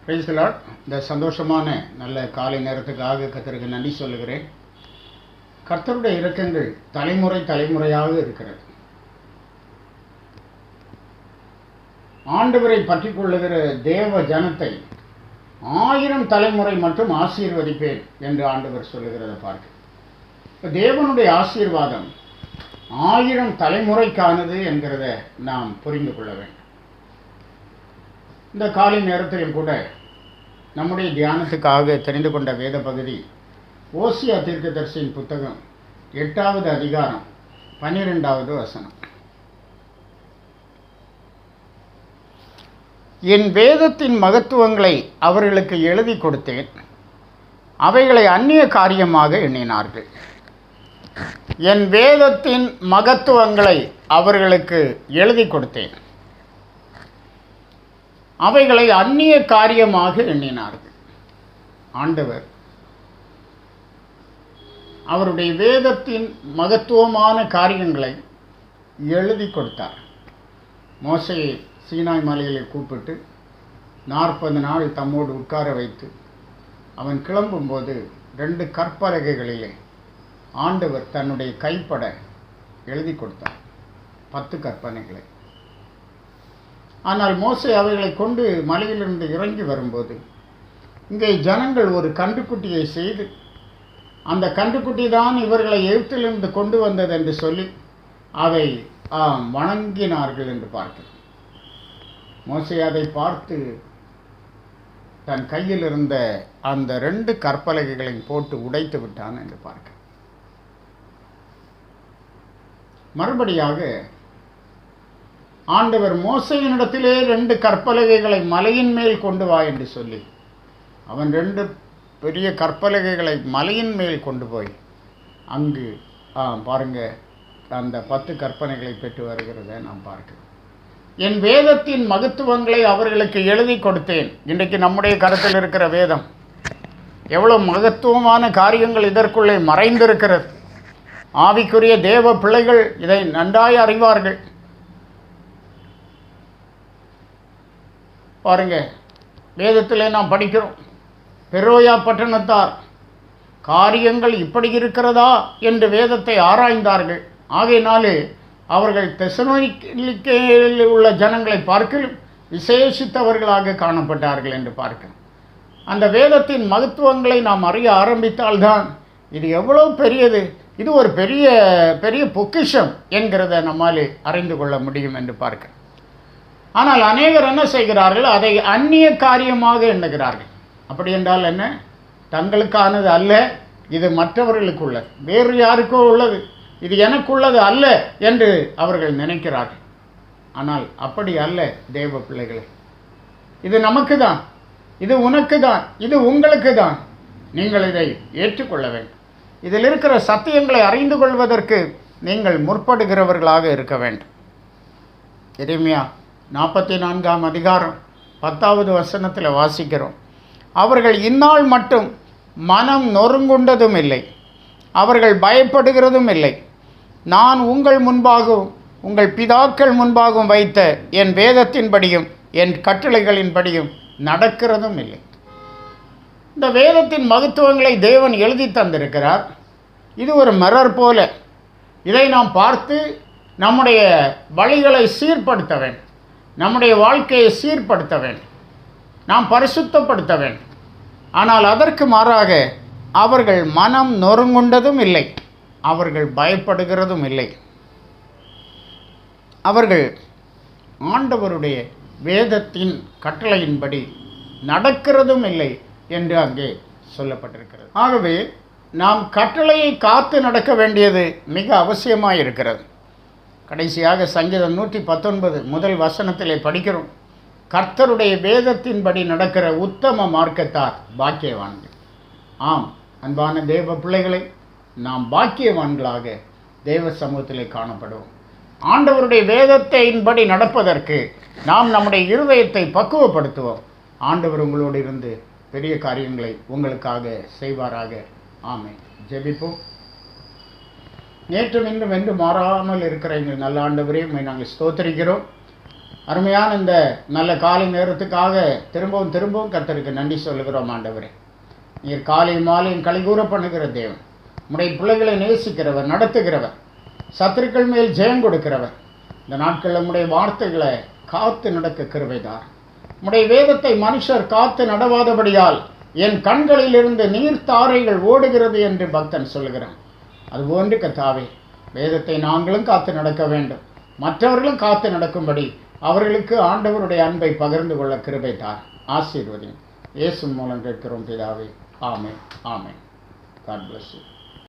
Praise the Lord. இந்த சந்தோஷமான நல்ல காலை நேரத்துக்காக கர்த்தருக்கு நன்றி சொல்லுகிறேன். கர்த்தருடைய இரக்கங்கள் தலைமுறை தலைமுறையாக இருக்கிறது. ஆண்டவரை பற்றி கொள்ளுகிற தேவ ஜனத்தை 1000 தலைமுறை மட்டும் ஆசீர்வதிப்பேன் என்று ஆண்டவர் சொல்லுகிறத பார்க்க. இப்போ தேவனுடைய ஆசீர்வாதம் 1000 தலைமுறைக்கானது என்கிறத நாம் புரிந்து கொள்ள வேண்டும். இந்த காலை நேரத்திலும் கூட நம்முடைய தியானத்துக்காக தெரிந்து கொண்ட வேத பகுதி ஓசியா தீர்க்கதரிசியின் புத்தகம் 8வது அதிகாரம் 12வது வசனம். என் வேதத்தின் மகத்துவங்களை அவர்களுக்கு எழுதி கொடுத்தேன், அவைகளை அந்நிய காரியமாக எண்ணினார்கள். என் வேதத்தின் மகத்துவங்களை அவர்களுக்கு எழுதி கொடுத்தேன், அவைகளை அந்நிய காரியமாக எண்ணினார்கள். ஆண்டவர் அவருடைய வேதத்தின் மகத்துவமான காரியங்களை எழுதி கொடுத்தார். மோசேயை சீனாய் மலையில் கூப்பிட்டு 40 நாள் தம்மோடு உட்கார வைத்து அவன் கிளம்பும்போது 2 கற்பலகைகளிலே ஆண்டவர் தன்னுடைய கைப்பட எழுதி கொடுத்தார் 10 கற்பனைகளை. ஆனால் மோசே அவைகளை கொண்டு மலையிலிருந்து இறங்கி வரும்போது இங்கே ஜனங்கள் ஒரு கன்றுக்குட்டியை செய்து, அந்த கன்றுக்குட்டி தான் இவர்களை எகிப்திலிருந்து கொண்டு வந்தது என்று சொல்லி அதை வணங்கினார்கள் என்று பார்க்கிறோம். மோசே அதை பார்த்து தன் கையில் இருந்த அந்த 2 கற்பலகைகளையும் போட்டு உடைத்து விட்டான் என்று பார்க்க. மறுபடியாக ஆண்டவர் மோசேயினிடத்திலே 2 கற்பலகைகளை மலையின் மேல் கொண்டு வா என்று சொல்லி அவன் 2 பெரிய கற்பலகைகளை மலையின் மேல் கொண்டு போய் அங்கு பாருங்க அந்த 10 கற்பனைகளை பெற்று வருகிறத நாம் பார்க்கிறோம். என் வேதத்தின் மகத்துவங்களை அவர்களுக்கு எழுதி கொடுத்தேன். இன்றைக்கு நம்முடைய கருத்தில் இருக்கிற வேதம் எவ்வளோ மகத்துவமான காரியங்கள் இதற்குள்ளே மறைந்திருக்கிறது. ஆவிக்குரிய தேவ பிள்ளைகள் இதை நன்றாய் அறிவார்கள். பாருங்க, வேதத்திலே நாம் படிக்கிறோம், பெரோயா பட்டணத்தார் காரியங்கள் இப்படி இருக்கிறதா என்று வேதத்தை ஆராய்ந்தார்கள். ஆகையினாலே அவர்கள் தெசலோனிக்கேயில் உள்ள ஜனங்களை பார்க்கிலும் விசேஷித்தவர்களாக காணப்பட்டார்கள் என்று பார்க்கிறோம். அந்த வேதத்தின் மகத்துவங்களை நாம் அறிய ஆரம்பித்தால்தான் இது எவ்வளோ பெரியது, இது ஒரு பெரிய பெரிய பொக்கிஷம் என்கிறத நம்மாலே அறிந்து கொள்ள முடியும் என்று பார்க்கிறோம். ஆனால் அநேகர் என்ன செய்கிறார்கள், அதை அந்நிய காரியமாக எண்ணுகிறார்கள். அப்படி என்றால் என்ன, தங்களுக்கானது அல்ல, இது மற்றவர்களுக்கு உள்ளது, வேறு யாருக்கோ உள்ளது, இது எனக்குள்ளது அல்ல என்று அவர்கள் நினைக்கிறார்கள். ஆனால் அப்படி அல்ல தேவ பிள்ளைகளே, இது நமக்கு தான், இது உனக்கு தான், இது உங்களுக்கு தான். நீங்கள் இதை ஏற்றுக்கொள்ள வேண்டும். இதில் இருக்கிற சத்தியங்களை அறிந்து கொள்வதற்கு நீங்கள் முற்படுகிறவர்களாக இருக்க வேண்டும். எரேமியா 44ஆம் அதிகாரம் 10வது வசனத்தில் வாசிக்கிறோம், அவர்கள் இந்நாள் மட்டும் மனம் நொறுங்குண்டதும் இல்லை, அவர்கள் பயப்படுகிறதும் இல்லை. நான் உங்கள் முன்பாகவும் உங்கள் பிதாக்கள் முன்பாகவும் வைத்த என் வேதத்தின்படியும் என் கட்டளைகளின்படியும் நடக்கிறதும் இல்லை. இந்த வேதத்தின் மகத்துவங்களை தேவன் எழுதி தந்திருக்கிறார். இது ஒரு மிரர் போல. இதை நாம் பார்த்து நம்முடைய வழிகளை சீர்படுத்த வேண்டும், நம்முடைய வாழ்க்கையை சீர்படுத்த வேண்டும், நாம் பரிசுத்தப்படுத்த வேண்டும். ஆனால் அதற்கு மாறாக அவர்கள் மனம் நொறுங்குண்டதும் இல்லை, அவர்கள் பயப்படுகிறதும் இல்லை. அவர்கள் ஆண்டவருடைய வேதத்தின் கட்டளையின்படி நடக்கிறதும் இல்லை என்று அங்கே சொல்லப்பட்டிருக்கிறது. ஆகவே நாம் கட்டளையை காத்து நடக்க வேண்டியது மிக அவசியமாக இருக்கிறது. கடைசியாக சங்கீதம் 119 முதல் வசனத்திலே படிக்கிறோம், கர்த்தருடைய வேதத்தின்படி நடக்கிற உத்தம மார்க்கத்தார் பாக்கியவான்கள். ஆம், அன்பான தேவ பிள்ளைகளை, நாம் பாக்கியவான்களாக தேவ சமூகத்திலே காணப்படுவோம். ஆண்டவருடைய வேதத்தின்படி நடப்பதற்கு நாம் நம்முடைய இருதயத்தை பக்குவப்படுத்துவோம். ஆண்டவர் உங்களோடு இருந்து பெரிய காரியங்களை உங்களுக்காக செய்வாராக. ஆமென். ஜெபிப்போம். நேற்றும் இன்றும் என்று மாறாமல் இருக்கிற எங்கள் நல்ல ஆண்டவரே, உம்மை நாங்கள் ஸ்தோத்திரிக்கிறோம். அருமையான இந்த நல்ல காலை நேரத்துக்காக திரும்பவும் கர்த்தருக்கு நன்றி சொல்லுகிறோம் ஆண்டவரே. நீர் காலை மாலையும் கலிகூற பண்ணுகிற தேவன், உம்முடைய பிள்ளைகளை நேசிக்கிறவர், நடத்துகிறவர், சத்துருக்கள் மேல் ஜெயம் கொடுக்கிறவர். இந்த நாட்களில் உம்முடைய வார்த்தைகளை காத்து நடக்க கிருபைதார். உம்முடைய வேதத்தை மனுஷர் காத்து நடவாதபடியால் என் கண்களிலிருந்து நீர்த்தாரைகள் ஓடுகிறது என்று பக்தன் சொல்லுகிறான். அதுபோன்று கர்த்தாவே, வேதத்தை நாங்களும் காத்து நடக்க வேண்டும், மற்றவர்களும் காத்து நடக்கும்படி அவர்களுக்கு ஆண்டவருடைய அன்பை பகிர்ந்து கொள்ள கிருபைதார். ஆசீர்வதி. இயேசு மூலம் கேட்கிறோம் பிதாவே. ஆமென். ஆமென். God bless you.